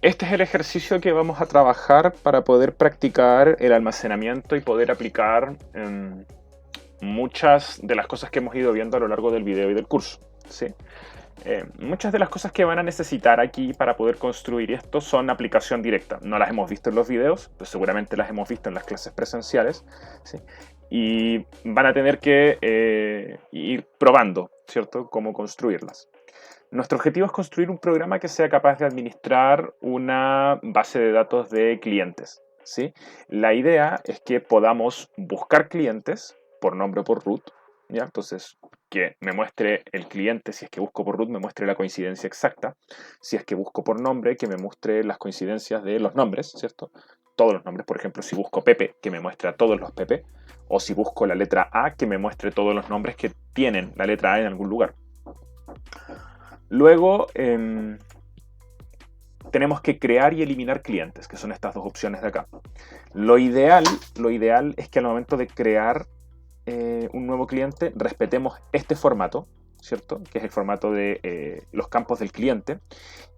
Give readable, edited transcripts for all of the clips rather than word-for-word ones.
Este es el ejercicio que vamos a trabajar para poder practicar el almacenamiento y poder aplicar muchas de las cosas que hemos ido viendo a lo largo del video y del curso, ¿sí? Muchas de las cosas que van a necesitar aquí para poder construir esto son aplicación directa. No las hemos visto en los videos, pero seguramente las hemos visto en las clases presenciales, ¿sí? Y van a tener que ir probando, ¿cierto?, cómo construirlas. Nuestro objetivo es construir un programa que sea capaz de administrar una base de datos de clientes, ¿sí? La idea es que podamos buscar clientes por nombre o por root, ¿ya? Entonces, que me muestre el cliente, si es que busco por root, me muestre la coincidencia exacta. Si es que busco por nombre, que me muestre las coincidencias de los nombres, ¿cierto? Todos los nombres, por ejemplo, si busco Pepe, que me muestre a todos los Pepe. O si busco la letra A, que me muestre todos los nombres que tienen la letra A en algún lugar. Luego, tenemos que crear y eliminar clientes, que son estas dos opciones de acá. Lo ideal es que al momento de crear un nuevo cliente, respetemos este formato, ¿cierto? Que es el formato de los campos del cliente.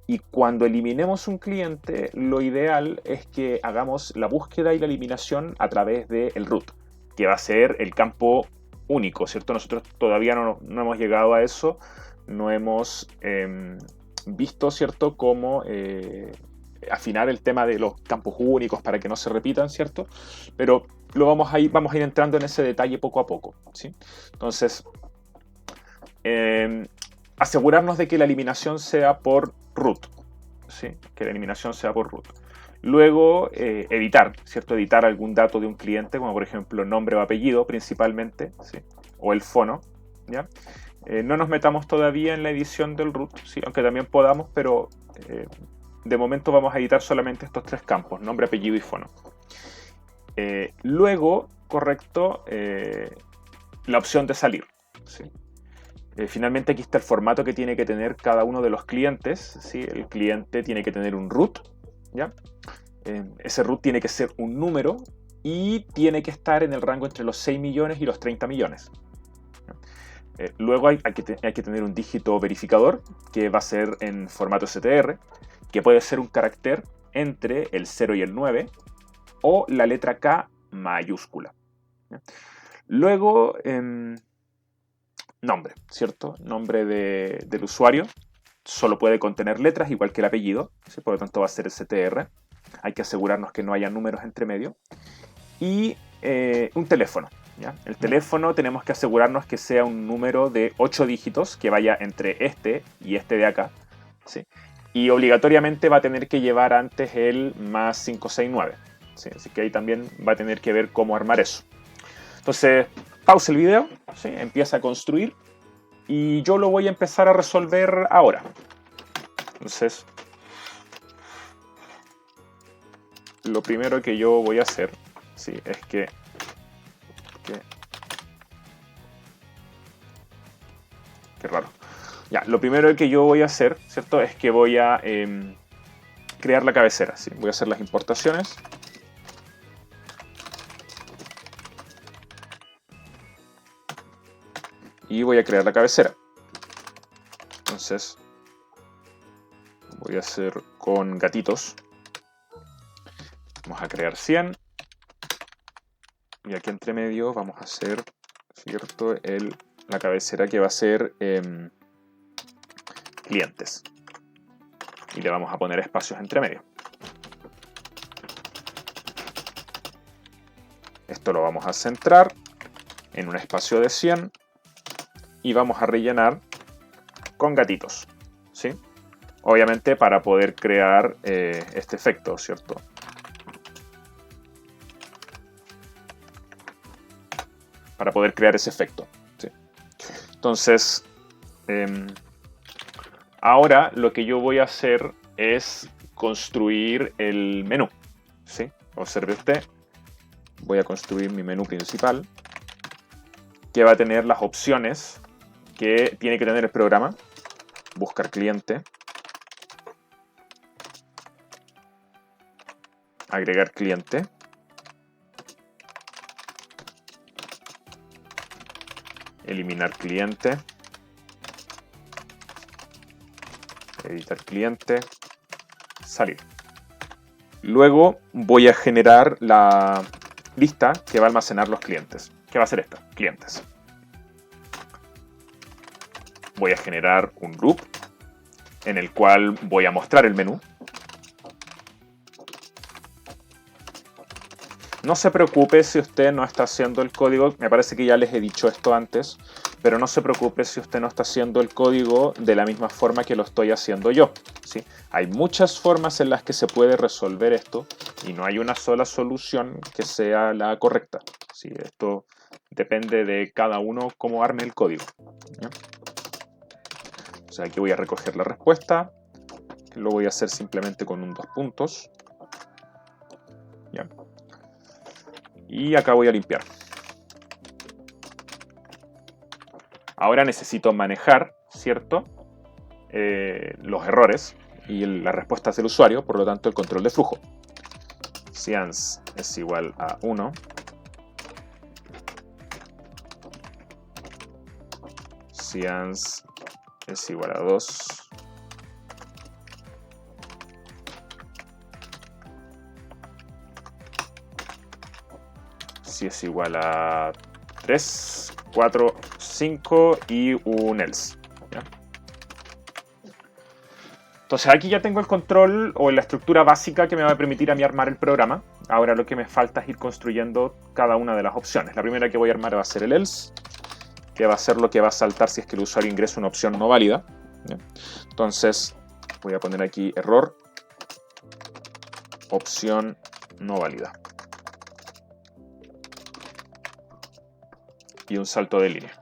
Y cuando eliminemos un cliente, lo ideal es que hagamos la búsqueda y la eliminación a través del root, que va a ser el campo único, ¿cierto? Nosotros todavía no hemos llegado a eso, no hemos visto, ¿cierto?, cómo afinar el tema de los campos únicos para que no se repitan, ¿cierto? Pero vamos a ir entrando en ese detalle poco a poco, ¿sí? Entonces, asegurarnos de que la eliminación sea por root, ¿sí? Que la eliminación sea por root. Luego, editar, ¿cierto? Editar algún dato de un cliente, como por ejemplo nombre o apellido principalmente, ¿sí? O el fono, ¿ya? No nos metamos todavía en la edición del root, ¿sí? Aunque también podamos, pero de momento vamos a editar solamente estos tres campos, nombre, apellido y fono. Luego, correcto, la opción de salir, ¿sí? Finalmente aquí está el formato que tiene que tener cada uno de los clientes, ¿sí? El cliente tiene que tener un root, ¿ya? Ese root tiene que ser un número y tiene que estar en el rango entre los 6 millones y los 30 millones. Luego hay que tener un dígito verificador que va a ser en formato STR, que puede ser un carácter entre el 0 y el 9 o la letra K mayúscula. Luego, nombre, ¿cierto? Nombre del usuario solo puede contener letras, igual que el apellido, ¿sí? Por lo tanto va a ser STR. Hay que asegurarnos que no haya números entre medio. Y un teléfono, ¿ya? El teléfono tenemos que asegurarnos que sea un número de 8 dígitos, que vaya entre este y este de acá, ¿sí? Y obligatoriamente va a tener que llevar antes el más 569, ¿sí? Así que ahí también va a tener que ver cómo armar eso. Entonces, pausa el video, ¿sí? Empieza a construir y yo lo voy a empezar a resolver ahora. Entonces, lo primero que yo voy a hacer, ¿sí? Es que qué raro. Ya, lo primero que yo voy a hacer, ¿cierto? Es que voy a crear la cabecera, ¿sí? Voy a hacer las importaciones. Y voy a crear la cabecera. Entonces, voy a hacer con gatitos. Vamos a crear 100. Y aquí entre medio vamos a hacer, ¿cierto?, la cabecera que va a ser clientes. Y le vamos a poner espacios entre medio. Esto lo vamos a centrar en un espacio de 100 y vamos a rellenar con gatitos, ¿sí? Obviamente para poder crear este efecto, ¿cierto? Para poder crear ese efecto, ¿sí? Entonces, ahora lo que yo voy a hacer es construir el menú, ¿sí? Observe usted, voy a construir mi menú principal, que va a tener las opciones que tiene que tener el programa. Buscar cliente, agregar cliente, eliminar cliente, editar cliente, salir. Luego voy a generar la lista que va a almacenar los clientes. ¿Qué va a ser esta? Clientes. Voy a generar un loop en el cual voy a mostrar el menú. No se preocupe si usted no está haciendo el código, me parece que ya les he dicho esto antes, pero no se preocupe si usted no está haciendo el código de la misma forma que lo estoy haciendo yo, ¿sí? Hay muchas formas en las que se puede resolver esto y no hay una sola solución que sea la correcta, ¿sí? Esto depende de cada uno cómo arme el código, ¿ya? O sea, aquí voy a recoger la respuesta, lo voy a hacer simplemente con un 2 puntos, ¿ya? Y acá voy a limpiar. Ahora necesito manejar, ¿cierto? Los errores y las respuestas del usuario, por lo tanto el control de flujo. Si ans es igual a 1, si ans es igual a 2, si es igual a 3, 4, 5 y un else, ¿ya? Entonces aquí ya tengo el control o la estructura básica que me va a permitir a mí armar el programa. Ahora lo que me falta es ir construyendo cada una de las opciones. La primera que voy a armar va a ser el else, que va a ser lo que va a saltar si es que el usuario ingresa una opción no válida, ¿ya? Entonces voy a poner aquí error, opción no válida. Y un salto de línea.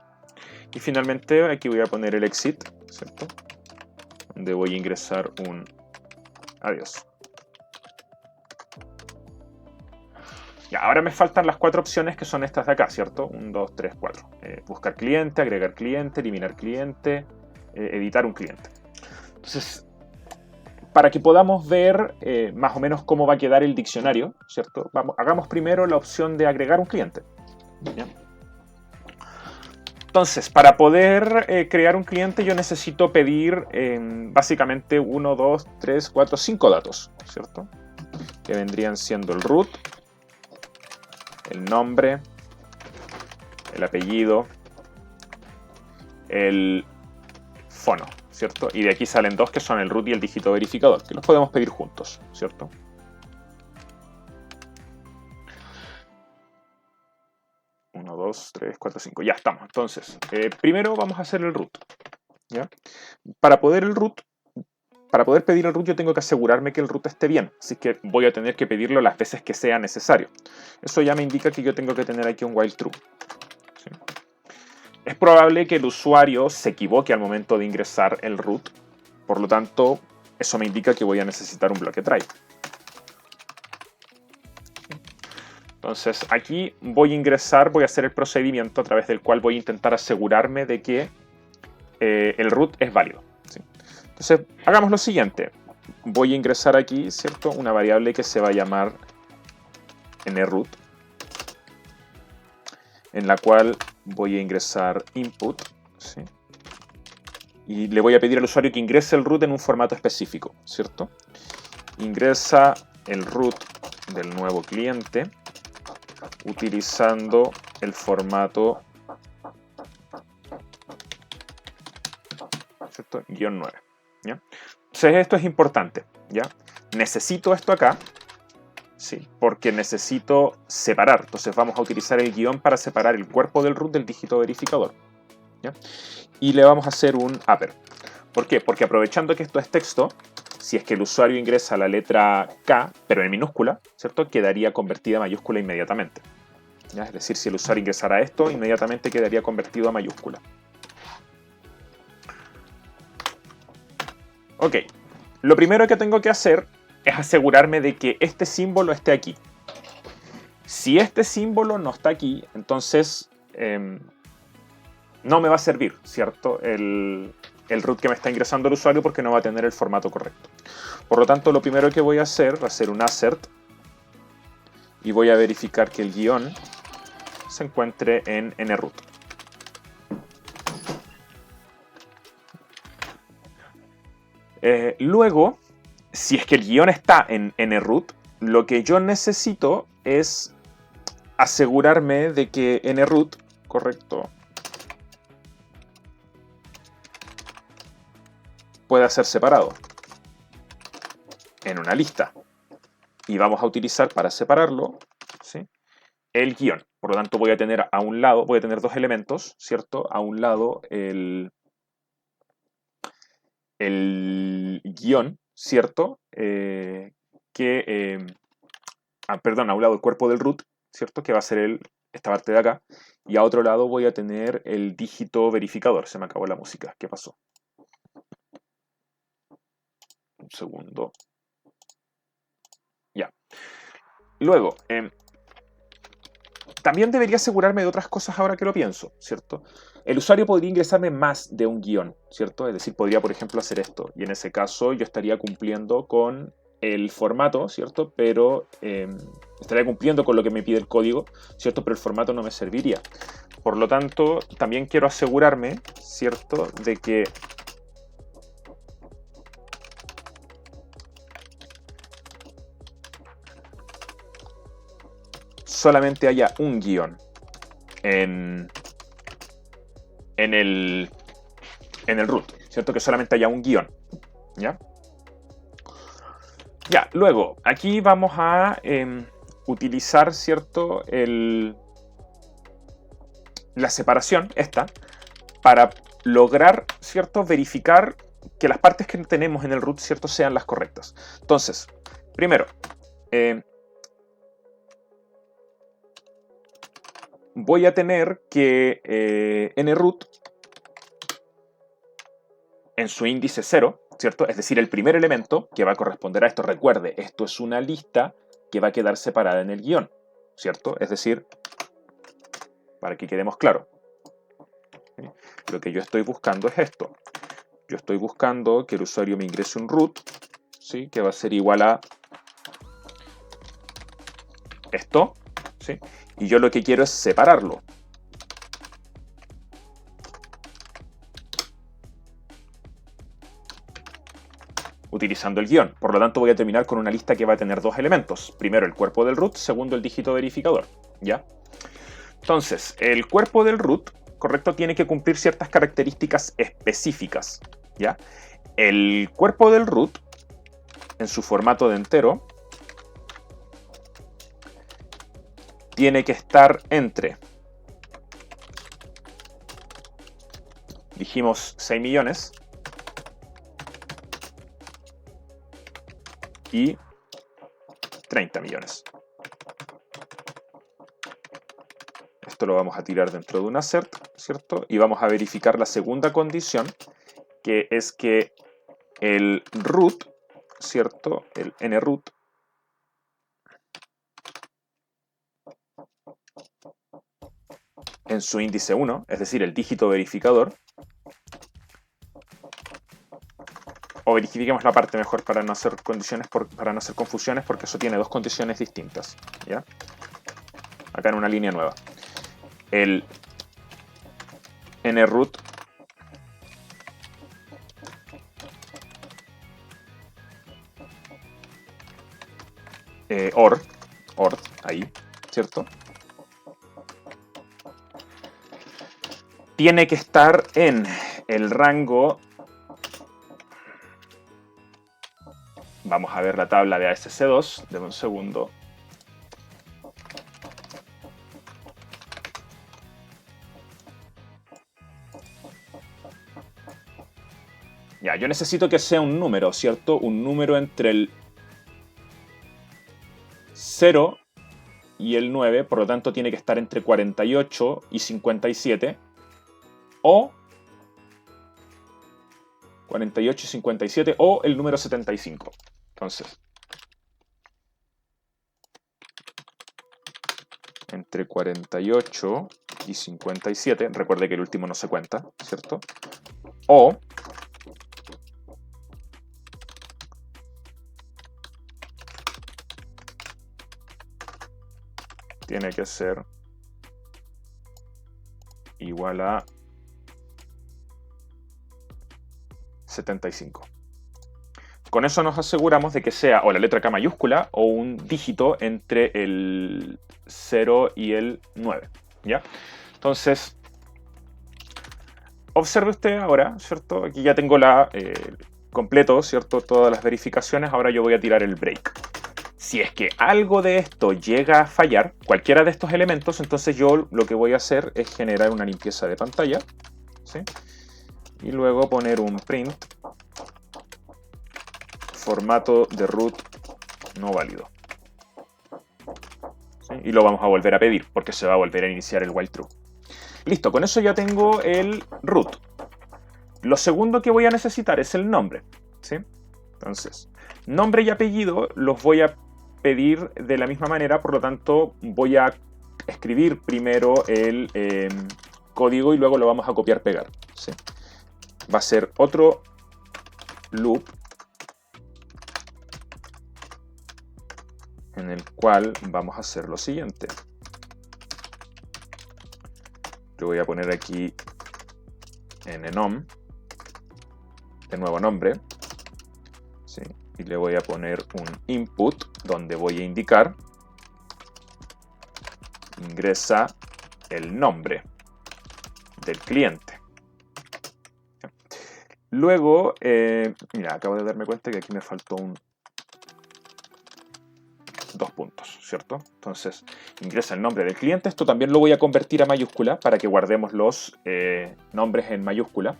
Y finalmente aquí voy a poner el exit, ¿cierto? Donde voy a ingresar un adiós. Ya, ahora me faltan las 4 opciones que son estas de acá, ¿cierto? 1, 2, 3, 4. Buscar cliente, agregar cliente, eliminar cliente, editar un cliente. Entonces, para que podamos ver más o menos cómo va a quedar el diccionario, ¿cierto? Hagamos primero la opción de agregar un cliente, ¿ya? Entonces, para poder crear un cliente yo necesito pedir básicamente 1, 2, 3, 4, 5 datos, ¿cierto? Que vendrían siendo el root, el nombre, el apellido, el fono, ¿cierto? Y de aquí salen 2 que son el root y el dígito verificador, que los podemos pedir juntos, ¿cierto? 1, 2, 3, 4, 5. Ya estamos. Entonces, primero vamos a hacer el root, ¿ya? Para poder pedir el root yo tengo que asegurarme que el root esté bien, así que voy a tener que pedirlo las veces que sea necesario. Eso ya me indica que yo tengo que tener aquí un while true, ¿sí? Es probable que el usuario se equivoque al momento de ingresar el root, por lo tanto, eso me indica que voy a necesitar un bloque try. Entonces aquí voy a ingresar, voy a hacer el procedimiento a través del cual voy a intentar asegurarme de que el root es válido, ¿sí? Entonces hagamos lo siguiente. Voy a ingresar aquí, ¿cierto? Una variable que se va a llamar nroot, en la cual voy a ingresar input, ¿sí? Y le voy a pedir al usuario que ingrese el root en un formato específico, ¿cierto? Ingresa el root del nuevo cliente utilizando el formato, ¿cierto? Guión 9, ¿ya? Entonces esto es importante, ¿ya? Necesito esto acá, sí, porque necesito separar. Entonces vamos a utilizar el guión para separar el cuerpo del root del dígito verificador, ¿ya? Y le vamos a hacer un upper. ¿Por qué? Porque aprovechando que esto es texto, si es que el usuario ingresa la letra K, pero en minúscula, ¿cierto? Quedaría convertida a mayúscula inmediatamente, ¿ya? Es decir, si el usuario ingresara esto, inmediatamente quedaría convertido a mayúscula. Ok, lo primero que tengo que hacer es asegurarme de que este símbolo esté aquí. Si este símbolo no está aquí, entonces no me va a servir, ¿cierto? El root que me está ingresando el usuario porque no va a tener el formato correcto. Por lo tanto, lo primero que voy a hacer va a ser un assert y voy a verificar que el guión se encuentre en nroot. Luego, si es que el guión está en nroot, lo que yo necesito es asegurarme de que nroot, correcto, pueda ser separado en una lista. Y vamos a utilizar para separarlo, ¿sí?, el guión. Por lo tanto, voy a tener a un lado, voy a tener dos elementos, ¿cierto? A un lado el guión, ¿cierto? Perdón, a un lado el cuerpo del root, ¿cierto? Que va a ser esta parte de acá. Y a otro lado voy a tener el dígito verificador. Se me acabó la música. ¿Qué pasó? Un segundo. Ya. Luego, también debería asegurarme de otras cosas ahora que lo pienso, ¿cierto? El usuario podría ingresarme más de un guión, ¿cierto? Es decir, podría, por ejemplo, hacer esto. Y en ese caso yo estaría cumpliendo con el formato, ¿cierto? Pero estaría cumpliendo con lo que me pide el código, ¿cierto? Pero el formato no me serviría. Por lo tanto, también quiero asegurarme, ¿cierto?, de que solamente haya un guión en el root, ¿cierto? Que solamente haya un guión, ¿ya? Ya, luego, aquí vamos a utilizar, ¿cierto?, la separación, esta, para lograr, ¿cierto?, verificar que las partes que tenemos en el root, ¿cierto?, sean las correctas. Entonces, primero, voy a tener que nroot en su índice 0, ¿cierto? Es decir, el primer elemento que va a corresponder a esto. Recuerde, esto es una lista que va a quedar separada en el guión, ¿cierto? Es decir, para que quedemos claros, lo que yo estoy buscando es esto. Yo estoy buscando que el usuario me ingrese un root, ¿sí?, que va a ser igual a esto, ¿sí? Y yo lo que quiero es separarlo. Utilizando el guión. Por lo tanto, voy a terminar con una lista que va a tener dos elementos. Primero, el cuerpo del root. Segundo, el dígito verificador. ¿Ya? Entonces, el cuerpo del root, correcto, tiene que cumplir ciertas características específicas. ¿Ya? El cuerpo del root, en su formato de entero, tiene que estar entre, dijimos, 6 millones y 30 millones. Esto lo vamos a tirar dentro de un assert, ¿cierto? Y vamos a verificar la segunda condición, que es que el root, ¿cierto?, el nroot, en su índice 1, es decir, el dígito verificador, o verifiquemos la parte mejor para no hacer para no hacer confusiones, porque eso tiene dos condiciones distintas, ¿ya? Acá en una línea nueva. El nroot or, ahí, ¿cierto?, tiene que estar en el rango. Vamos a ver la tabla de ASC2, de un segundo. Ya, yo necesito que sea un número, ¿cierto? Un número entre el 0 y el 9, por lo tanto tiene que estar entre 48 y 57, o 48 y 57, o el número 75. Entonces, entre 48 y 57, recuerde que el último no se cuenta, ¿cierto? O tiene que ser igual a 75. con eso nos aseguramos de que sea o la letra K mayúscula o un dígito entre el 0 y el 9, ¿ya? Entonces, observe usted ahora, ¿cierto? Aquí ya tengo completo, ¿cierto? Todas las verificaciones. Ahora yo voy a tirar el break. Si es que algo de esto llega a fallar, cualquiera de estos elementos, entonces yo lo que voy a hacer es generar una limpieza de pantalla, ¿sí? Y luego poner un print formato de root no válido, ¿sí? Y lo vamos a volver a pedir porque se va a volver a iniciar el while true. Listo, con eso ya tengo el root. Lo segundo que voy a necesitar es el nombre, ¿sí? Entonces, nombre y apellido los voy a pedir de la misma manera, por lo tanto voy a escribir primero el código y luego lo vamos a copiar-pegar, ¿sí? Va a ser otro loop en el cual vamos a hacer lo siguiente. Yo voy a poner aquí nnom, de nuevo nombre, ¿sí? Y le voy a poner un input donde voy a indicar ingresa el nombre del cliente. Luego, mira, acabo de darme cuenta que aquí me faltó dos puntos, ¿cierto? Entonces, ingresa el nombre del cliente. Esto también lo voy a convertir a mayúscula para que guardemos los nombres en mayúscula,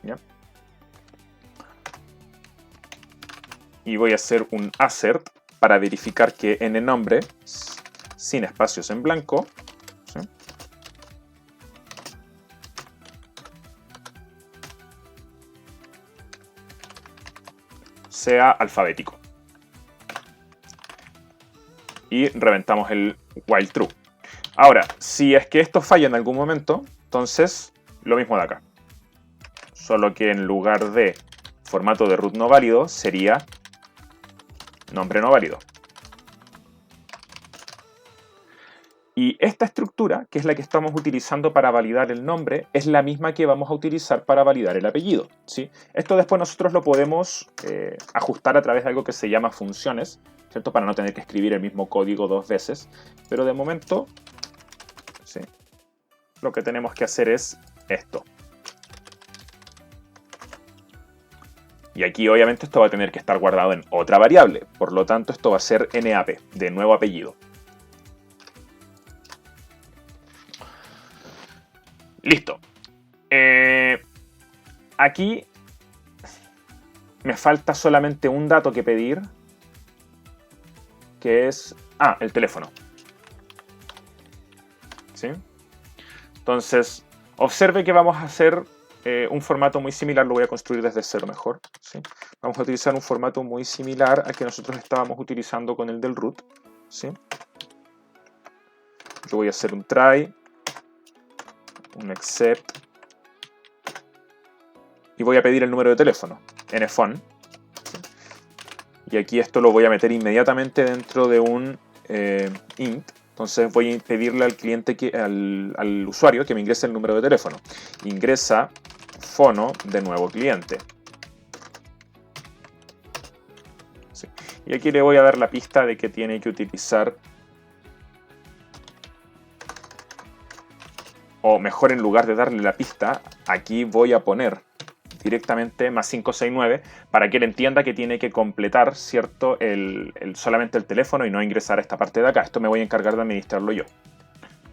¿ya? Y voy a hacer un assert para verificar que en el nombre, sin espacios en blanco, ¿sí?, sea alfabético. Y reventamos el while true. Ahora, si es que esto falla en algún momento, entonces lo mismo de acá. Solo que en lugar de formato de root no válido, sería nombre no válido. Y esta estructura, que es la que estamos utilizando para validar el nombre, es la misma que vamos a utilizar para validar el apellido, ¿sí? Esto después nosotros lo podemos ajustar a través de algo que se llama funciones, ¿cierto? Para no tener que escribir el mismo código dos veces. Pero de momento, ¿sí?, lo que tenemos que hacer es esto. Y aquí obviamente esto va a tener que estar guardado en otra variable. Por lo tanto, esto va a ser NAP, de nuevo apellido. Listo. Aquí me falta solamente un dato que pedir, que es el teléfono, ¿sí? Entonces, observe que vamos a hacer un formato muy similar, lo voy a construir desde cero mejor, ¿sí? Vamos a utilizar un formato muy similar al que nosotros estábamos utilizando con el del root, ¿sí? Yo voy a hacer un try, un except, y voy a pedir el número de teléfono, nphone, ¿sí? Y aquí esto lo voy a meter inmediatamente dentro de un int. Entonces voy a pedirle al cliente, al usuario, que me ingrese el número de teléfono. Ingresa fono de nuevo cliente. Sí. Y aquí le voy a dar la pista de que tiene que utilizar, o mejor, en lugar de darle la pista, aquí voy a poner directamente más 569 para que él entienda que tiene que completar, ¿cierto?, solamente el teléfono y no ingresar a esta parte de acá. Esto me voy a encargar de administrarlo yo,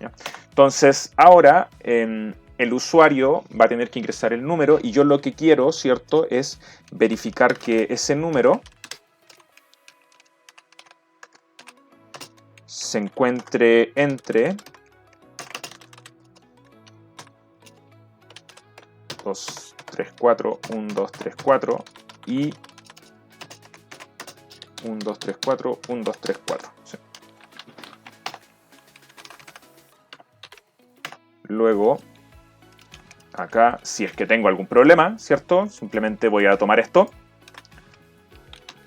¿ya? Entonces, ahora el usuario va a tener que ingresar el número y yo lo que quiero, ¿cierto?, es verificar que ese número se encuentre entre 2, 3, 4, 1, 2, 3, 4 y 1, 2, 3, 4, 1, 2, 3, 4. ¿Sí? Luego, acá, si es que tengo algún problema, ¿cierto?, simplemente voy a tomar esto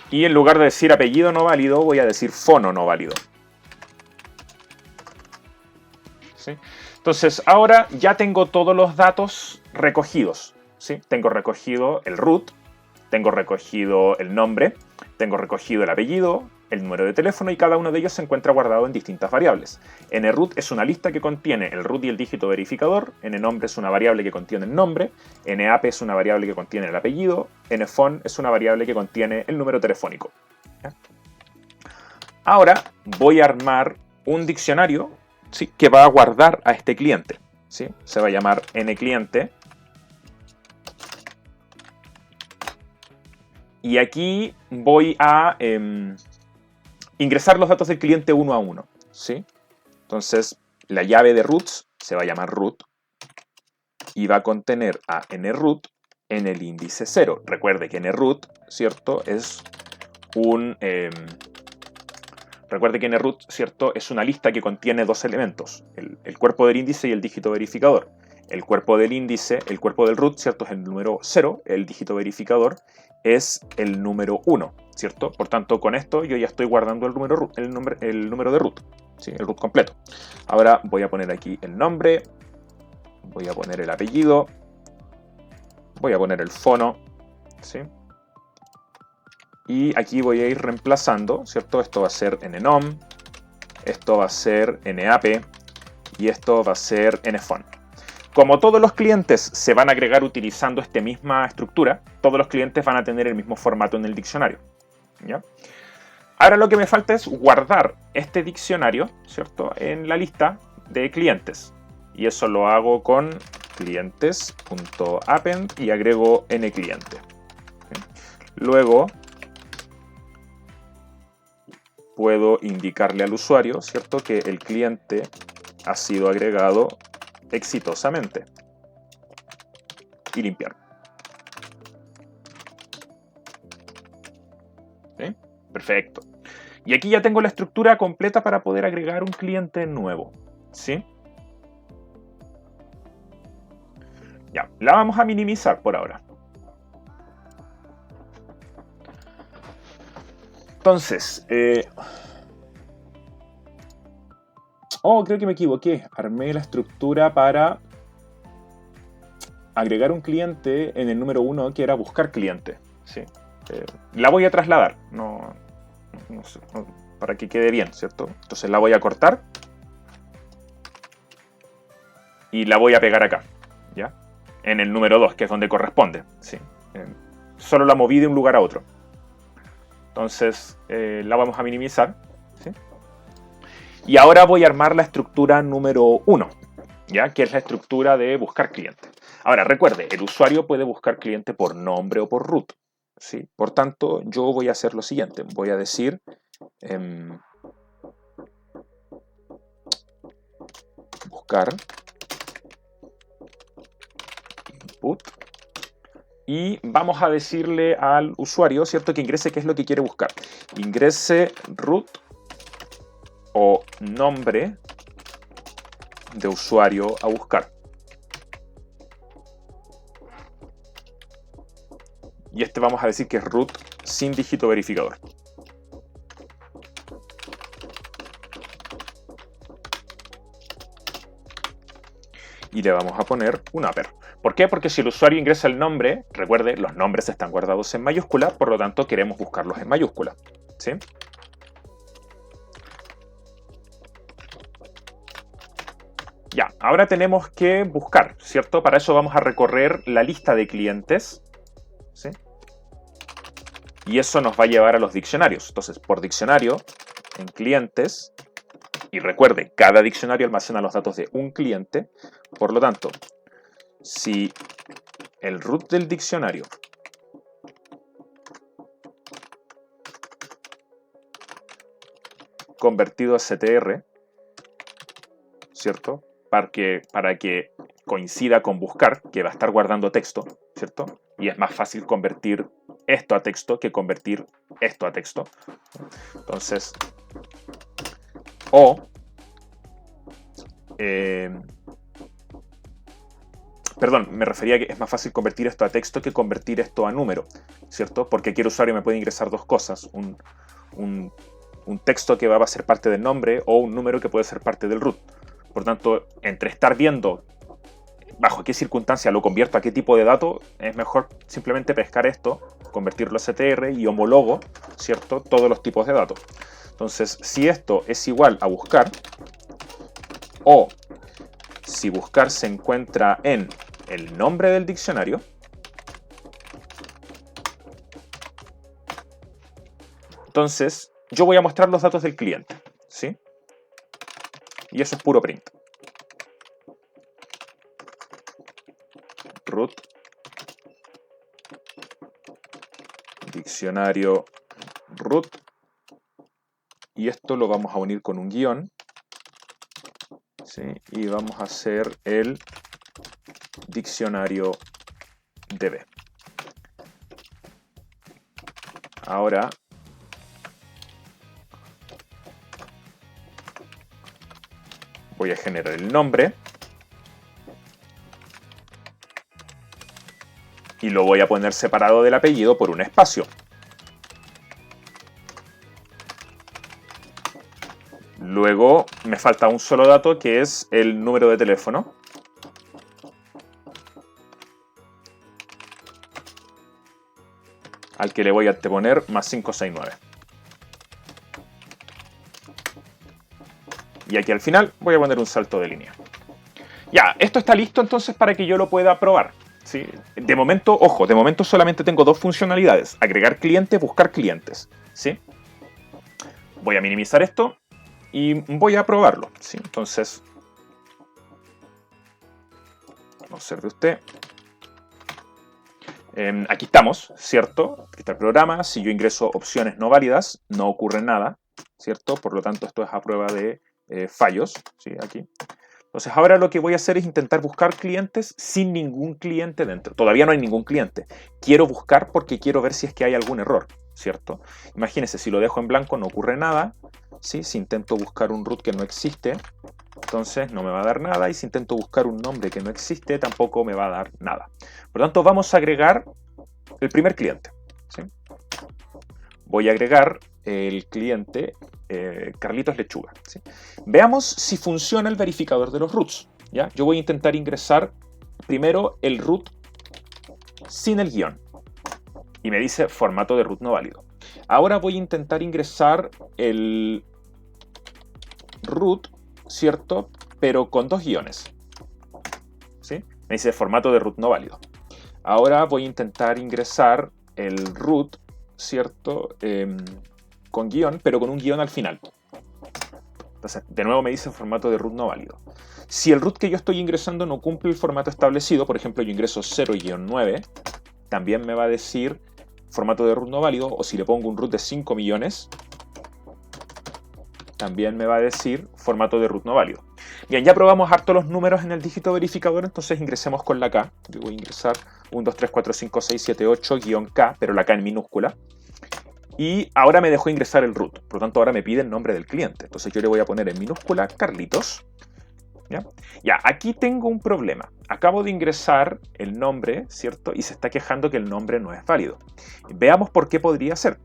y en lugar de decir apellido no válido, voy a decir fono no válido. ¿Sí? Entonces, ahora ya tengo todos los datos recogidos, ¿sí? Tengo recogido el root, Tengo recogido el nombre, tengo recogido el apellido, el número de teléfono y cada uno de ellos se encuentra guardado en distintas variables. nroot es una lista que contiene el root y el dígito verificador, nnombre es una variable que contiene el nombre, nap es una variable que contiene el apellido, nphone es una variable que contiene el número telefónico. ¿Ya? Ahora voy a armar un diccionario, ¿sí?, que va a guardar a este cliente. ¿Sí? Se va a llamar nCliente. Y aquí voy a ingresar los datos del cliente uno a uno. ¿Sí? Entonces, la llave de roots se va a llamar root y va a contener a nroot en el índice 0. Recuerde que nroot, ¿cierto?, es un... Recuerde que nroot, ¿cierto?, es una lista que contiene dos elementos, el cuerpo del índice y el dígito verificador. El cuerpo del índice, el cuerpo del root, ¿cierto?, es el número 0, el dígito verificador es el número 1, ¿cierto? Por tanto, con esto yo ya estoy guardando el número de root, ¿sí?, el root completo. Ahora voy a poner aquí el nombre, voy a poner el apellido, voy a poner el fono, ¿sí? Y aquí voy a ir reemplazando, ¿cierto? Esto va a ser nnom, esto va a ser nap y esto va a ser nphone. Como todos los clientes se van a agregar utilizando esta misma estructura, todos los clientes van a tener el mismo formato en el diccionario. ¿Ya? Ahora lo que me falta es guardar este diccionario, ¿cierto?, en la lista de clientes. Y eso lo hago con clientes.append y agrego nCliente. Luego puedo indicarle al usuario, ¿cierto?, que el cliente ha sido agregado exitosamente y limpiar. ¿Sí? Perfecto. Y aquí ya tengo la estructura completa para poder agregar un cliente nuevo. ¿Sí? Ya, la vamos a minimizar por ahora. Entonces, creo que me equivoqué. Armé la estructura para agregar un cliente en el número 1, que era buscar cliente. ¿Sí? La voy a trasladar, no sé, para que quede bien, ¿cierto? Entonces la voy a cortar y la voy a pegar acá, ¿ya? En el número 2, que es donde corresponde. ¿Sí? Solo la moví de un lugar a otro. Entonces la vamos a minimizar. ¿Sí? Y ahora voy a armar la estructura número 1, ¿ya?, que es la estructura de buscar cliente. Ahora, recuerde, el usuario puede buscar cliente por nombre o por root. ¿Sí? Por tanto, yo voy a hacer lo siguiente. Voy a decir buscar input y vamos a decirle al usuario, ¿cierto?, que ingrese qué es lo que quiere buscar. Ingrese root o nombre de usuario a buscar. Y este vamos a decir que es root sin dígito verificador. Y le vamos a poner un upper. ¿Por qué? Porque si el usuario ingresa el nombre, recuerde, los nombres están guardados en mayúscula, por lo tanto queremos buscarlos en mayúscula. ¿Sí? Ya, ahora tenemos que buscar, ¿cierto? Para eso vamos a recorrer la lista de clientes. ¿Sí? Y eso nos va a llevar a los diccionarios. Entonces, por diccionario, en clientes, y recuerde, cada diccionario almacena los datos de un cliente. Por lo tanto, si el root del diccionario convertido a str, ¿cierto?, para que coincida con buscar, que va a estar guardando texto, ¿cierto? Y es más fácil convertir esto a texto que convertir esto a texto. Entonces, perdón, me refería a que es más fácil convertir esto a texto que convertir esto a número, ¿cierto? Porque aquí el usuario me puede ingresar dos cosas, un texto que va a ser parte del nombre o un número que puede ser parte del root. Por tanto, entre estar viendo bajo qué circunstancia lo convierto a qué tipo de dato, es mejor simplemente pescar esto, convertirlo a str y homologo, ¿cierto?, todos los tipos de datos. Entonces, si esto es igual a buscar, o si buscar se encuentra en el nombre del diccionario, entonces yo voy a mostrar los datos del cliente, ¿sí? Y eso es puro print. Root, diccionario root, y esto lo vamos a unir con un guión, ¿sí? Y vamos a hacer el diccionario db. Ahora voy a generar el nombre y lo voy a poner separado del apellido por un espacio. Luego me falta un solo dato, que es el número de teléfono. Al que le voy a anteponer más 569. Y aquí al final voy a poner un salto de línea. Ya, esto está listo entonces para que yo lo pueda probar, ¿sí? De momento, ojo, de momento solamente tengo dos funcionalidades: agregar clientes, buscar clientes, ¿sí? Voy a minimizar esto y voy a probarlo, ¿sí? Entonces, observe usted. Aquí estamos, ¿cierto? Aquí está el programa. Si yo ingreso opciones no válidas, no ocurre nada, ¿cierto? Por lo tanto, esto es a prueba de fallos, ¿sí? Aquí. Entonces ahora lo que voy a hacer es intentar buscar clientes sin ningún cliente dentro. Todavía no hay ningún cliente. Quiero buscar porque quiero ver si es que hay algún error, ¿cierto? Imagínense, si lo dejo en blanco no ocurre nada, ¿sí? Si intento buscar un root que no existe, entonces no me va a dar nada. Y si intento buscar un nombre que no existe, tampoco me va a dar nada. Por lo tanto, vamos a agregar el primer cliente, ¿sí? Voy a agregar el cliente Carlitos Lechuga, ¿sí? Veamos si funciona el verificador de los roots, ¿ya? Yo voy a intentar ingresar primero el root sin el guión y me dice formato de root no válido. Ahora voy a intentar ingresar el root, ¿cierto?, pero con dos guiones, ¿sí? Me dice formato de root no válido. Ahora voy a intentar ingresar el root, ¿cierto?, con guión, pero con un guión al final. Entonces, de nuevo me dice formato de root no válido. Si el root que yo estoy ingresando no cumple el formato establecido, por ejemplo, yo ingreso 0-9, también me va a decir formato de root no válido, o si le pongo un root de 5 millones, también me va a decir formato de root no válido. Bien, ya probamos harto los números en el dígito verificador, entonces ingresemos con la K. Yo voy a ingresar 1, 2, 3, 4, 5, 6, 7, 8, guión K, pero la K en minúscula. Y ahora me dejó ingresar el root, por lo tanto ahora me pide el nombre del cliente. Entonces yo le voy a poner en minúscula Carlitos. ¿Ya? Ya, aquí tengo un problema. Acabo de ingresar el nombre, ¿cierto? Y se está quejando que el nombre no es válido. Veamos por qué podría ser.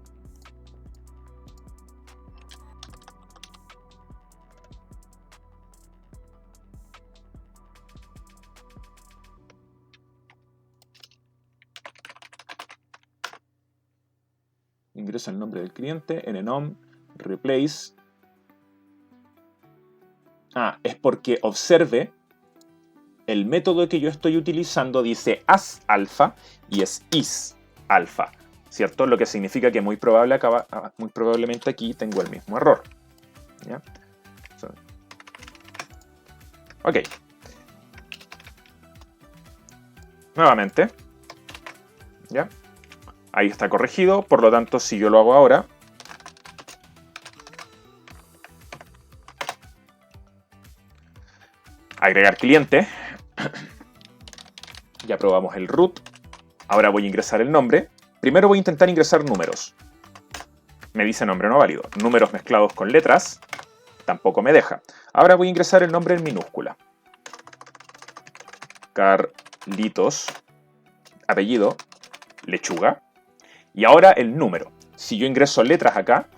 Ingresa el nombre del cliente, enum, replace. Es porque observe, el método que yo estoy utilizando dice as alfa y es is alfa, ¿cierto? Lo que significa que muy probablemente aquí tengo el mismo error, ¿ya? Ok. Nuevamente, ¿ya? Ahí está corregido, por lo tanto, si yo lo hago ahora, agregar cliente, ya probamos el root, ahora voy a ingresar el nombre. Primero voy a intentar ingresar números. Me dice nombre no válido. Números mezclados con letras, tampoco me deja. Ahora voy a ingresar el nombre en minúscula. Carlitos, apellido, Lechuga. Y ahora el número. Si yo ingreso letras acá,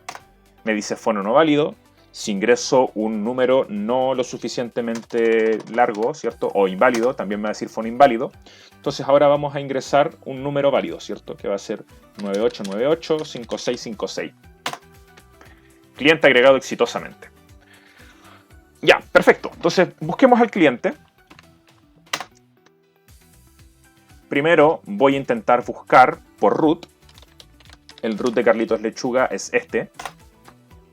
me dice fono no válido. Si ingreso un número no lo suficientemente largo, ¿cierto? O inválido, también me va a decir phone inválido. Entonces ahora vamos a ingresar un número válido, ¿cierto? Que va a ser 98985656. Cliente agregado exitosamente. Ya, perfecto. Entonces busquemos al cliente. Primero voy a intentar buscar por root. El root de Carlitos Lechuga es este.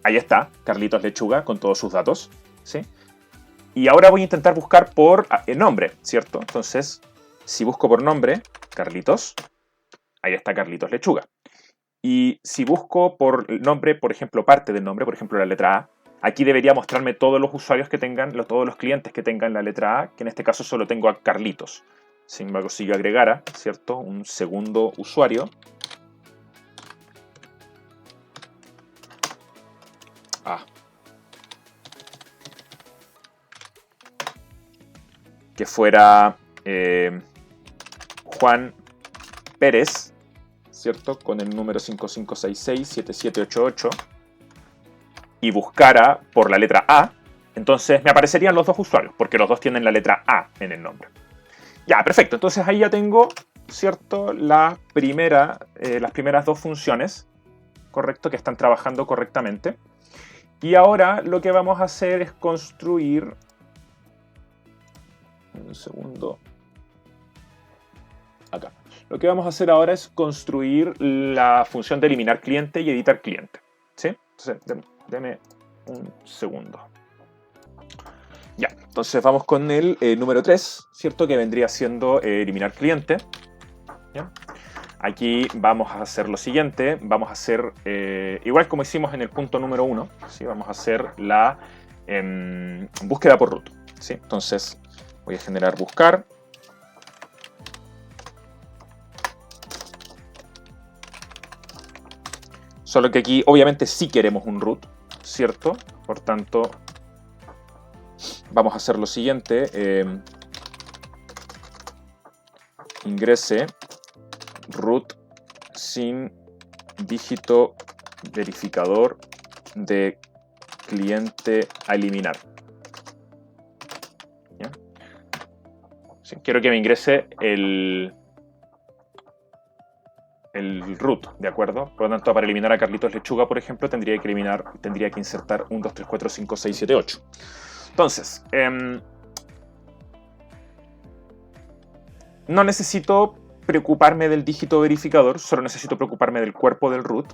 Ahí está, Carlitos Lechuga con todos sus datos, ¿sí? Y ahora voy a intentar buscar por el nombre, ¿cierto? Entonces, si busco por nombre, Carlitos, ahí está Carlitos Lechuga. Y si busco por el nombre, por ejemplo, parte del nombre, por ejemplo, la letra A, aquí debería mostrarme todos los usuarios que tengan, todos los clientes que tengan la letra A, que en este caso solo tengo a Carlitos. Sin embargo, si yo agregara, ¿cierto?, un segundo usuario, que fuera Juan Pérez, ¿cierto?, con el número 55667788, y buscara por la letra A, entonces me aparecerían los dos usuarios, porque los dos tienen la letra A en el nombre. Ya, perfecto. Entonces ahí ya tengo, ¿cierto?, las primeras dos funciones, ¿correcto?, que están trabajando correctamente. Y ahora lo que vamos a hacer es construir... Un segundo. Acá. Lo que vamos a hacer ahora es construir la función de eliminar cliente y editar cliente. ¿Sí? Entonces, deme un segundo. Ya, entonces vamos con el número 3, ¿cierto? Que vendría siendo eliminar cliente. ¿Ya? Aquí vamos a hacer lo siguiente. Vamos a hacer, igual como hicimos en el punto número 1, ¿sí? Vamos a hacer la búsqueda por root. ¿Sí? Entonces voy a generar buscar. Solo que aquí obviamente sí queremos un root, ¿cierto? Por tanto, vamos a hacer lo siguiente. Ingrese root sin dígito verificador de cliente a eliminar. ¿Ya? Sí, quiero que me ingrese el root, ¿de acuerdo? Por lo tanto, para eliminar a Carlitos Lechuga, por ejemplo, tendría que insertar 1, 2, 3, 4, 5, 6, 7, 8. Entonces, no necesito preocuparme del dígito verificador, solo necesito preocuparme del cuerpo del root.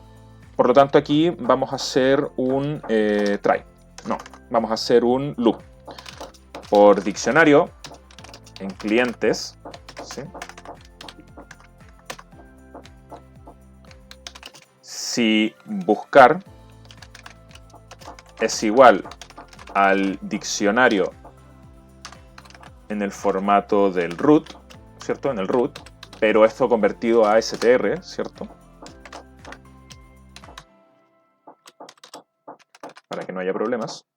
Por lo tanto, aquí vamos a hacer un try. No, vamos a hacer un loop. Por diccionario, en clientes, ¿sí? Si buscar es igual al diccionario en el formato del root, ¿cierto? En el root, pero esto convertido a str, ¿cierto? Para que no haya problemas.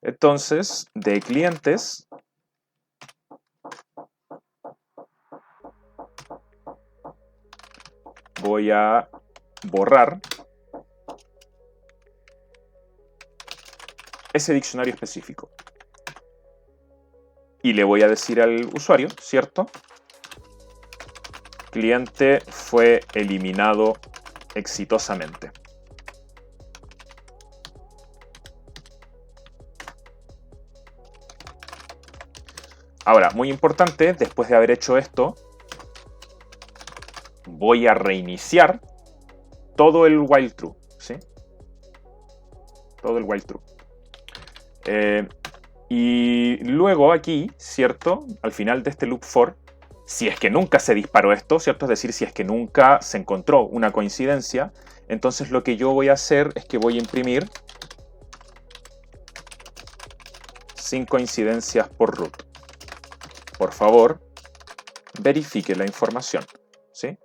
Entonces, de clientes, voy a borrar ese diccionario específico. Y le voy a decir al usuario, ¿cierto? Cliente fue eliminado exitosamente. Ahora, muy importante, después de haber hecho esto, voy a reiniciar todo el while true, ¿sí? Todo el while true. Y luego aquí, ¿cierto? Al final de este loop for, si es que nunca se disparó esto, ¿cierto? Es decir, si es que nunca se encontró una coincidencia, entonces lo que yo voy a hacer es que voy a imprimir sin coincidencias por root. Por favor, verifique la información, ¿sí?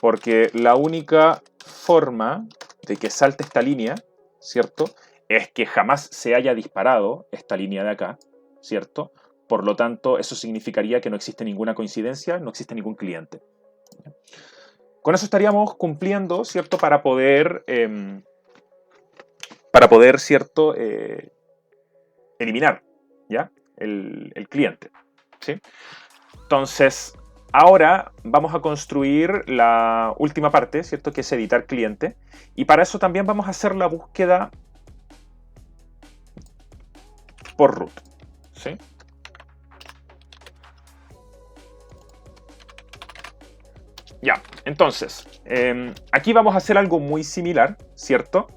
Porque la única forma de que salte esta línea, ¿cierto?, es que jamás se haya disparado esta línea de acá, ¿cierto? Por lo tanto, eso significaría que no existe ninguna coincidencia, no existe ningún cliente. Con eso estaríamos cumpliendo, ¿cierto?, para poder para poder, ¿cierto?, eliminar, ¿ya?, el cliente, ¿sí? Entonces, ahora vamos a construir la última parte, ¿cierto?, que es editar cliente. Y para eso también vamos a hacer la búsqueda por root, ¿sí? Ya, entonces, aquí vamos a hacer algo muy similar, ¿cierto?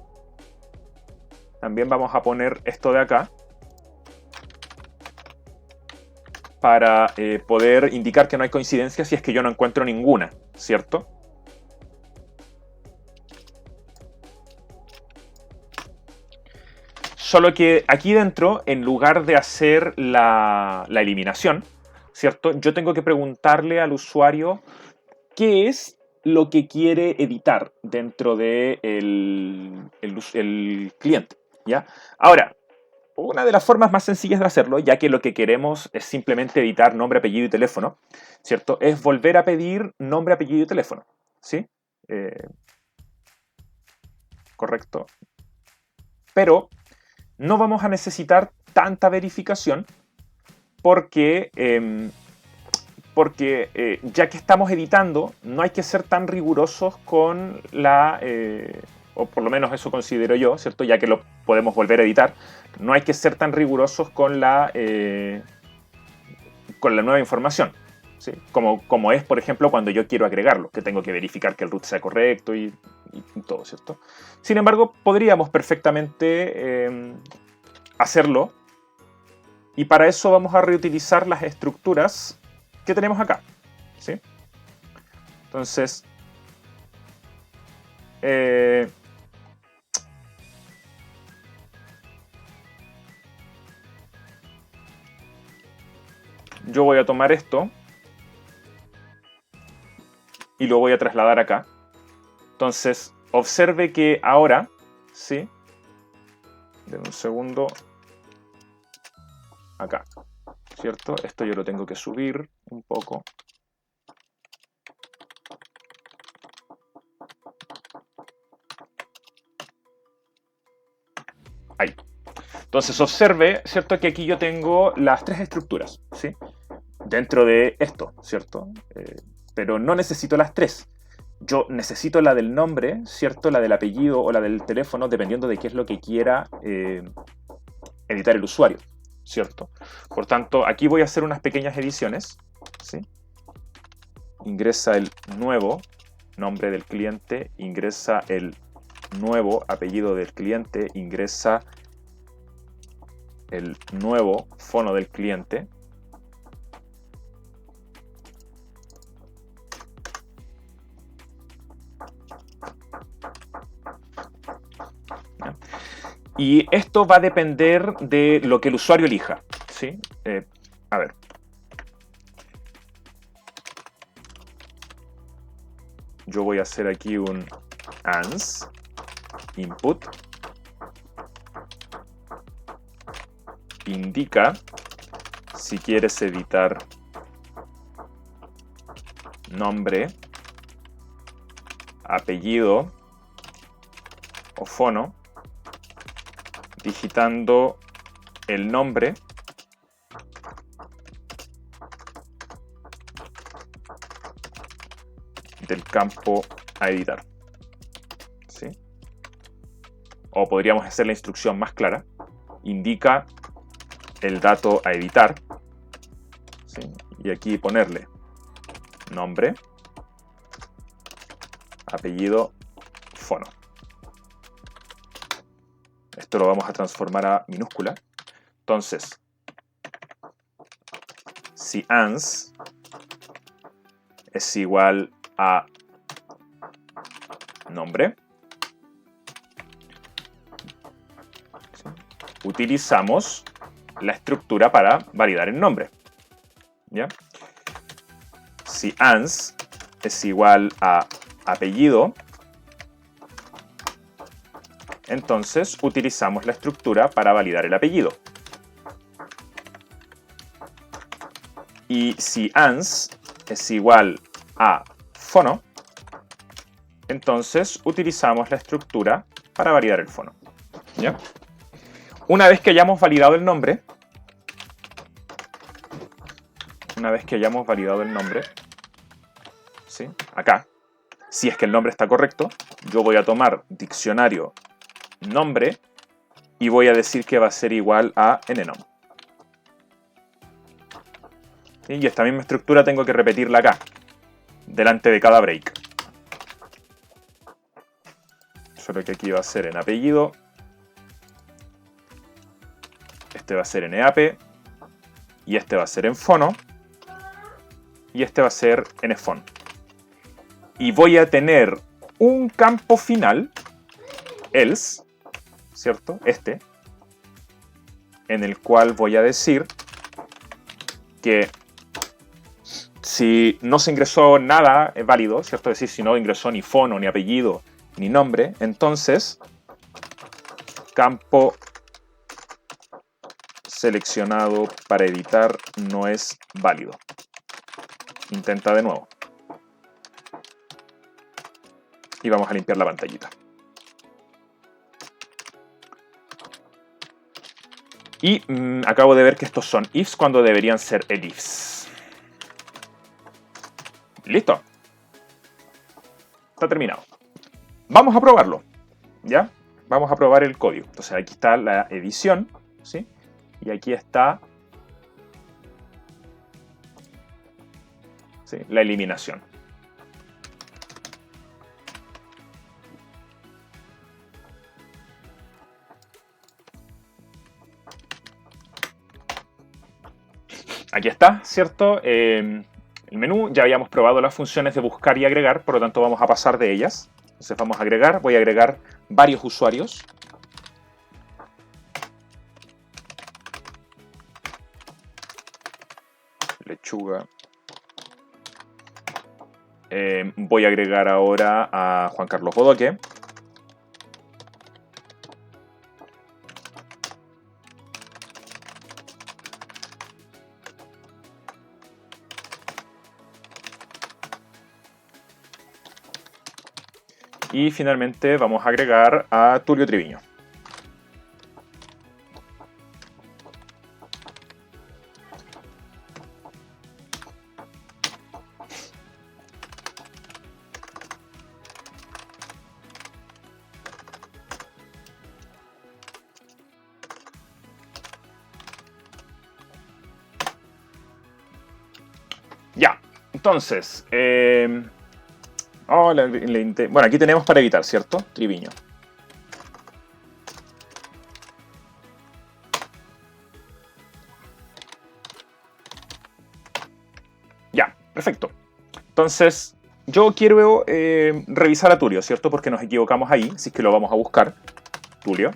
También vamos a poner esto de acá para poder indicar que no hay coincidencia si es que yo no encuentro ninguna, ¿cierto? Solo que aquí dentro, en lugar de hacer la eliminación, ¿cierto?, yo tengo que preguntarle al usuario qué es lo que quiere editar dentro de el cliente, ¿ya? Ahora, una de las formas más sencillas de hacerlo, ya que lo que queremos es simplemente editar nombre, apellido y teléfono, ¿cierto?, es volver a pedir nombre, apellido y teléfono, ¿sí? Correcto. Pero no vamos a necesitar tanta verificación porque, ya que estamos editando, no hay que ser tan rigurosos con la... o por lo menos eso considero yo, ¿cierto? Ya que lo podemos volver a editar, no hay que ser tan rigurosos con la nueva información, ¿sí? Como es, por ejemplo, cuando yo quiero agregarlo, que tengo que verificar que el root sea correcto y todo, ¿cierto? Sin embargo, podríamos perfectamente hacerlo, y para eso vamos a reutilizar las estructuras que tenemos acá, ¿sí? Entonces, yo voy a tomar esto y lo voy a trasladar acá. Entonces, observe que ahora, ¿sí? Denme un segundo. Acá, ¿cierto? Esto yo lo tengo que subir un poco. Ahí. Entonces observe, ¿cierto?, que aquí yo tengo las tres estructuras, ¿sí?, dentro de esto, ¿cierto? Pero no necesito las tres. Yo necesito la del nombre, ¿cierto?, la del apellido o la del teléfono, dependiendo de qué es lo que quiera editar el usuario, ¿cierto? Por tanto, aquí voy a hacer unas pequeñas ediciones, ¿sí? Ingresa el nuevo nombre del cliente, ingresa el nuevo apellido del cliente, ingresa el nuevo fono del cliente, y esto va a depender de lo que el usuario elija, ¿sí? A ver. Yo voy a hacer aquí un ans input indica si quieres editar nombre, apellido o fono, digitando el nombre del campo a editar, ¿sí? O podríamos hacer la instrucción más clara: indica el dato a editar, ¿sí?, y aquí ponerle nombre, apellido, fono. Esto lo vamos a transformar a minúscula. Entonces, si ans es igual a nombre, ¿sí?, utilizamos la estructura para validar el nombre, ¿ya? Si ans es igual a apellido, entonces utilizamos la estructura para validar el apellido. Y si ans es igual a fono, entonces utilizamos la estructura para validar el fono. ¿Ya? Una vez que hayamos validado el nombre, ¿sí? Acá, si es que el nombre está correcto, yo voy a tomar diccionario nombre y voy a decir que va a ser igual a nnom. ¿Sí? Y esta misma estructura tengo que repetirla acá, delante de cada break. Solo que aquí va a ser en apellido, este va a ser en EAP, y este va a ser en fono, y este va a ser en fon. Y voy a tener un campo final, else, ¿cierto? Este, en el cual voy a decir que si no se ingresó nada es válido, ¿cierto? Es decir, si no ingresó ni fono, ni apellido, ni nombre, entonces campo seleccionado para editar no es válido. Intenta de nuevo. Y vamos a limpiar la pantallita. Y acabo de ver que estos son ifs cuando deberían ser elifs. ¿Listo? Está terminado. Vamos a probarlo. ¿Ya? Vamos a probar el código. Entonces aquí está la edición, ¿sí? Y aquí está, ¿sí?, la eliminación. Aquí está, ¿cierto? El menú, ya habíamos probado las funciones de buscar y agregar, por lo tanto vamos a pasar de ellas. Entonces vamos a agregar, voy a agregar varios usuarios. Lechuga. Voy a agregar ahora a Juan Carlos Bodoque. Y finalmente vamos a agregar a Tulio Triviño. Ya, entonces, bueno, aquí tenemos para editar, ¿cierto? Triviño. Ya, perfecto. Entonces, yo quiero revisar a Tulio, ¿cierto? Porque nos equivocamos ahí, así que lo vamos a buscar. Tulio.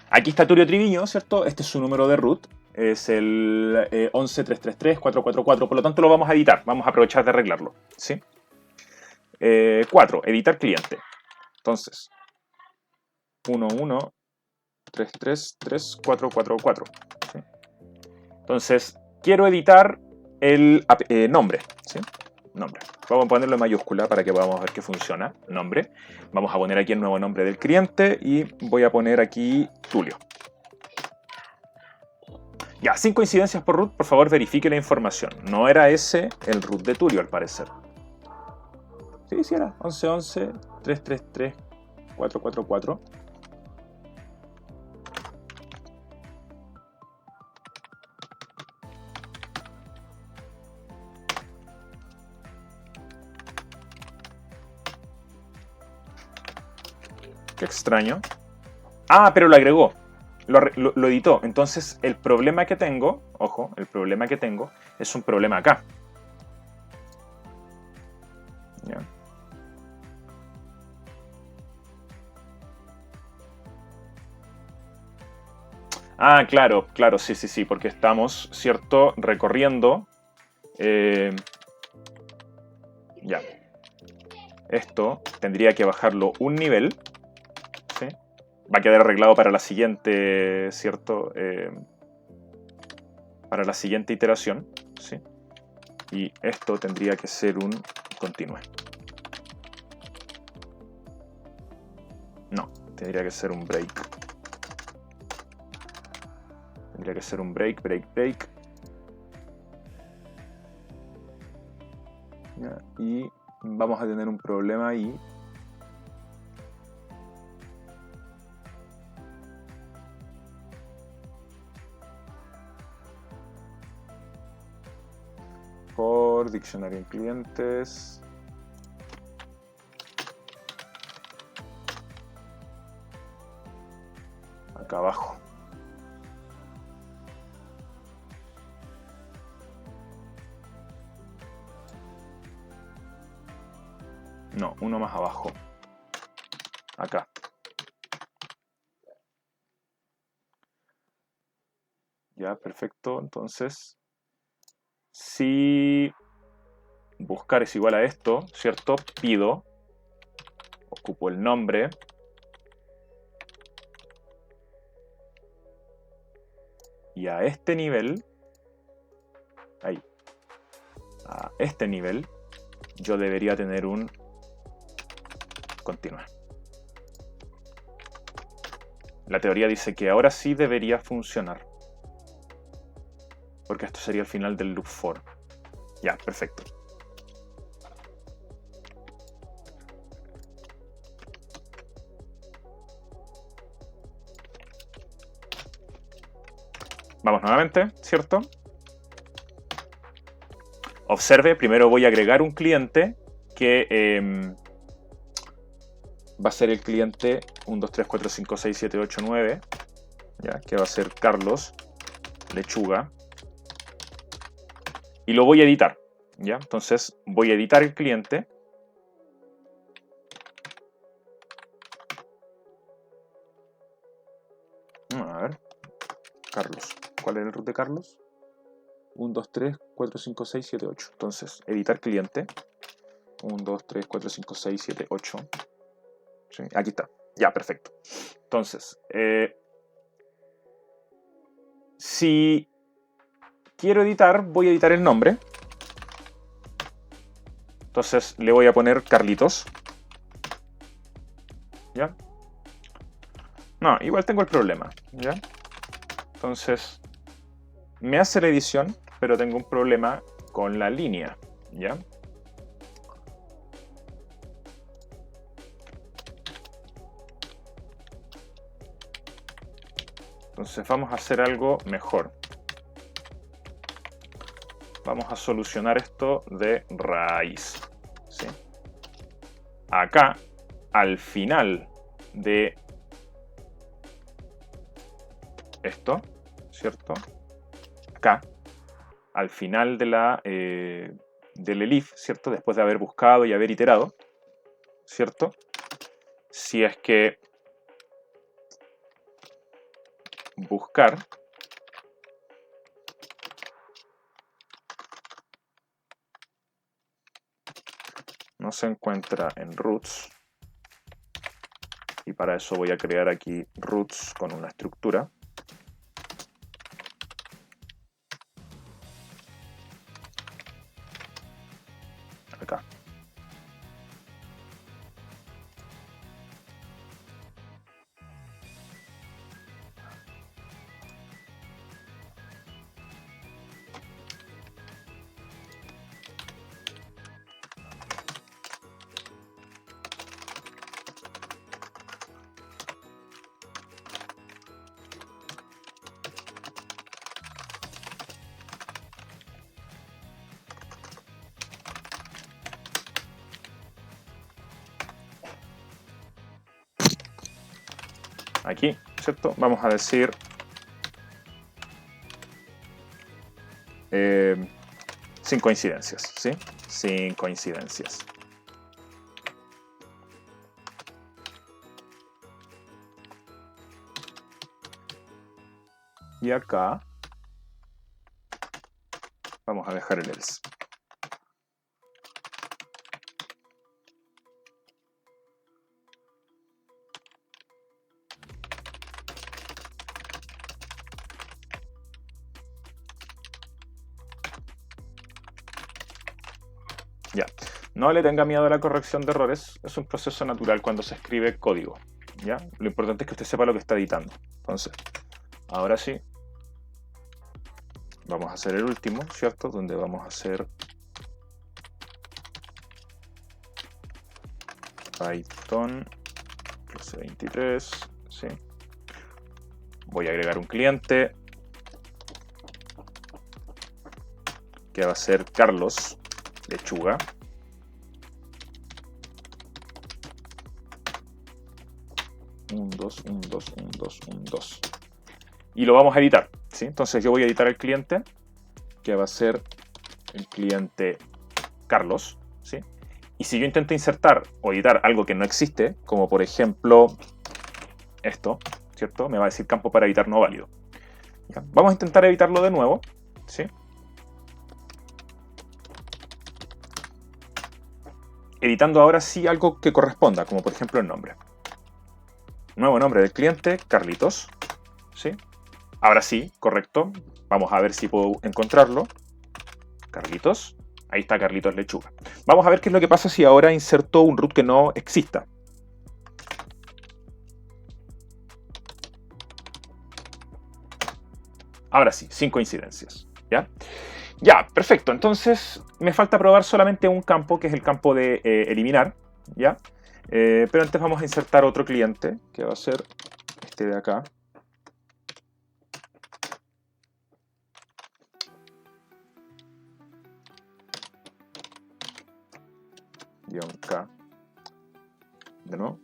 Aquí está Tulio Triviño, ¿cierto? Este es su número de root. Es el 11333444, por lo tanto lo vamos a editar. Vamos a aprovechar de arreglarlo, ¿sí? 4, editar cliente. Entonces, 11333444. ¿Sí? Entonces, quiero editar el nombre, ¿sí? Nombre. Vamos a ponerlo en mayúscula para que podamos ver que funciona. Nombre. Vamos a poner aquí el nuevo nombre del cliente y voy a poner aquí Tulio. Ya, sin coincidencias por root, por favor verifique la información. No era ese el root de Tulio, al parecer. Sí, sí era. 1111333444. Qué extraño. Ah, pero lo agregó. Lo editó. Entonces, el problema que tengo, ojo, el problema que tengo es un problema acá. ¿Ya? Ah, claro, claro, sí, sí, sí, porque estamos, ¿cierto?, recorriendo. Ya. Esto tendría que bajarlo un nivel. ¿Sí? Va a quedar arreglado para la siguiente, ¿cierto? Para la siguiente iteración, ¿sí? Y esto tendría que ser un continue. No, tendría que ser un break. Tendría que ser un break, break, break. Ya, y vamos a tener un problema ahí. Por diccionario en clientes. Acá abajo. No, uno más abajo. Acá. Ya, perfecto. Entonces, si buscar es igual a esto, ¿cierto? Pido, ocupo el nombre. Y a este nivel, ahí, a este nivel, yo debería tener un continuar. La teoría dice que ahora sí debería funcionar. Porque esto sería el final del loop for. Ya, perfecto. Vamos nuevamente, ¿cierto? Observe, primero voy a agregar un cliente que va a ser el cliente 1, 2, 3, 4, 5, 6, 7, 8, 9, ¿ya? Que va a ser Carlos Lechuga. Y lo voy a editar, ¿ya? Entonces voy a editar el cliente. A ver, Carlos. ¿Cuál es el root de Carlos? 1, 2, 3, 4, 5, 6, 7, 8. Entonces, editar cliente. 1, 2, 3, 4, 5, 6, 7, 8. ¿Sí? Aquí está. Ya, perfecto. Entonces, si quiero editar, voy a editar el nombre. Entonces, le voy a poner Carlitos. ¿Ya? No, igual tengo el problema. ¿Ya? Entonces, me hace la edición, pero tengo un problema con la línea. ¿Ya? Entonces vamos a hacer algo mejor. Vamos a solucionar esto de raíz. ¿Sí? Acá, al final de esto, ¿cierto? Acá, al final de del elif, ¿cierto? Después de haber buscado y haber iterado, ¿cierto? Si es que buscar no se encuentra en roots, y para eso voy a crear aquí roots con una estructura. Acá. Aquí, ¿cierto? Vamos a decir sin coincidencias, ¿sí? Sin coincidencias. Y acá vamos a dejar el else. Ya, no le tenga miedo a la corrección de errores, es un proceso natural cuando se escribe código, ¿ya? Lo importante es que usted sepa lo que está editando. Entonces, ahora sí, Vamos a hacer el último, ¿cierto? Donde vamos a hacer Python plus 23, ¿sí? Voy a agregar un cliente que va a ser Carlos Lechuga. Un 2, un 2, un 2, un 2. Y lo vamos a editar, ¿sí? Entonces yo voy a editar el cliente, que va a ser el cliente Carlos, ¿sí? Y si yo intento insertar o editar algo que no existe, como por ejemplo esto, ¿cierto? Me va a decir campo para editar no válido. ¿Ya? Vamos a intentar editarlo de nuevo, ¿sí? Editando ahora sí algo que corresponda, como por ejemplo el nombre. Nuevo nombre del cliente, Carlitos, ¿sí? Ahora sí, correcto. Vamos a ver si puedo encontrarlo. Carlitos. Ahí está Carlitos Lechuga. Vamos a ver qué es lo que pasa si ahora inserto un root que no exista. Ahora sí, sin coincidencias. ¿Ya? Ya, perfecto. Entonces me falta probar solamente un campo, que es el campo de eliminar. ¿Ya? Pero antes vamos a insertar otro cliente, que va a ser este de acá. K. De nuevo.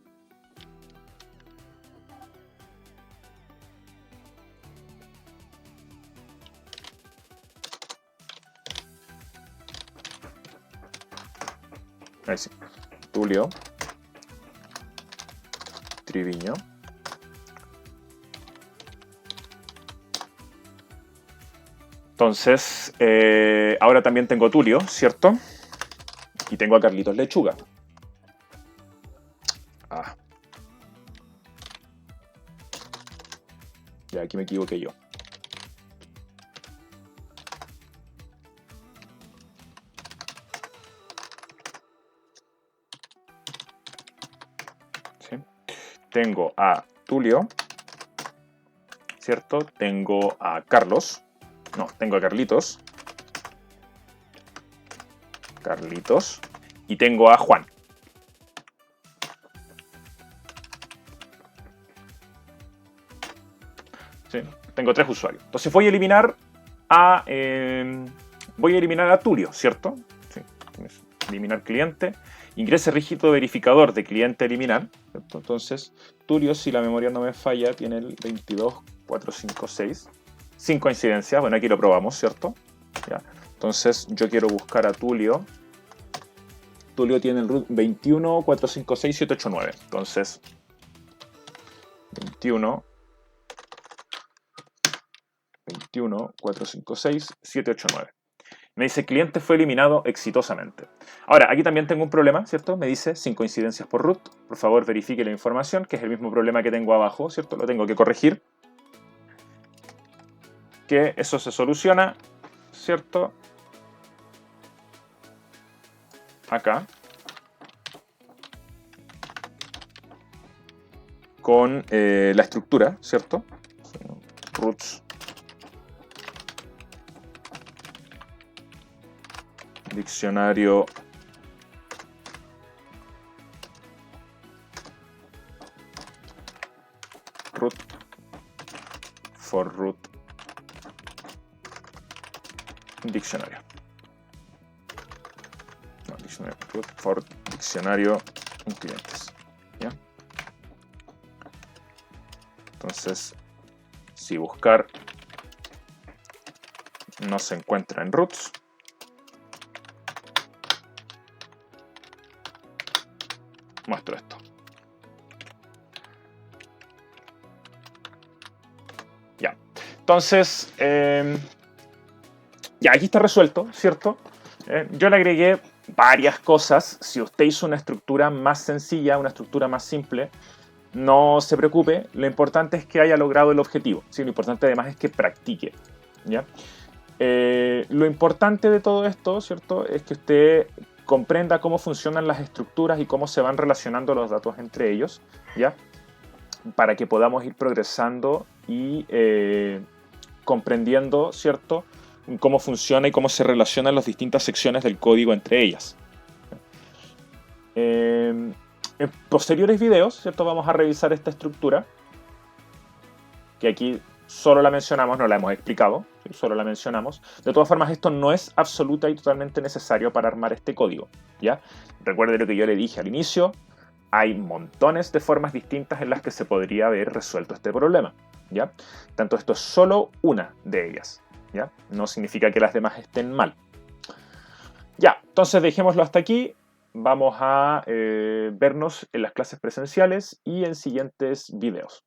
Ahí sí. Tulio Triviño. Entonces, ahora también tengo Tulio, ¿cierto? Y tengo a Carlitos Lechuga. Ah. Ya, aquí me equivoqué yo. ¿Sí? Tengo a Tulio, ¿cierto? Tengo a Carlos. No, tengo a Carlitos. Carlitos. Y tengo a Juan. ¿Sí? Tengo 3 usuarios. Entonces voy a eliminar a Tulio, ¿cierto? Sí. Eliminar cliente. Ingrese rígido verificador de cliente eliminar, ¿cierto? Entonces, Tulio, si la memoria no me falla, tiene el 22456. Sin coincidencia. Bueno, aquí lo probamos, ¿cierto? ¿Ya? Entonces, yo quiero buscar a Tulio. Tulio tiene el root 21456-789. Entonces, 21.456.789. Me dice cliente fue eliminado exitosamente. Ahora, aquí también tengo un problema, ¿cierto? Me dice sin coincidencias por root. Por favor, verifique la información, que es el mismo problema que tengo abajo, ¿cierto? Lo tengo que corregir. Que eso se soluciona, ¿cierto? Acá. Con la estructura, ¿cierto? Roots. Diccionario root for root diccionario. No, diccionario root for diccionario en clientes. ¿Ya? Entonces, si buscar no se encuentra en roots, muestro esto. Ya. Entonces, ya aquí está resuelto, ¿cierto? Yo le agregué varias cosas. Si usted hizo una estructura más sencilla, una estructura más simple, no se preocupe. Lo importante es que haya logrado el objetivo. ¿Sí? Lo importante además es que practique. ¿Ya? Lo importante de todo esto, ¿cierto? Es que usted comprenda cómo funcionan las estructuras y cómo se van relacionando los datos entre ellos, ¿ya? Para que podamos ir progresando y comprendiendo, ¿cierto? cómo funciona y cómo se relacionan las distintas secciones del código entre ellas. En posteriores videos, ¿cierto? Vamos a revisar esta estructura, que aquí solo la mencionamos, no la hemos explicado, ¿sí? Solo la mencionamos. De todas formas, esto no es absoluta y totalmente necesario para armar este código, ¿ya? Recuerde lo que yo le dije al inicio, hay montones de formas distintas en las que se podría haber resuelto este problema, ¿ya? Tanto esto es solo una de ellas, ¿ya? No significa que las demás estén mal. Ya, entonces dejémoslo hasta aquí. Vamos a vernos en las clases presenciales y en siguientes videos.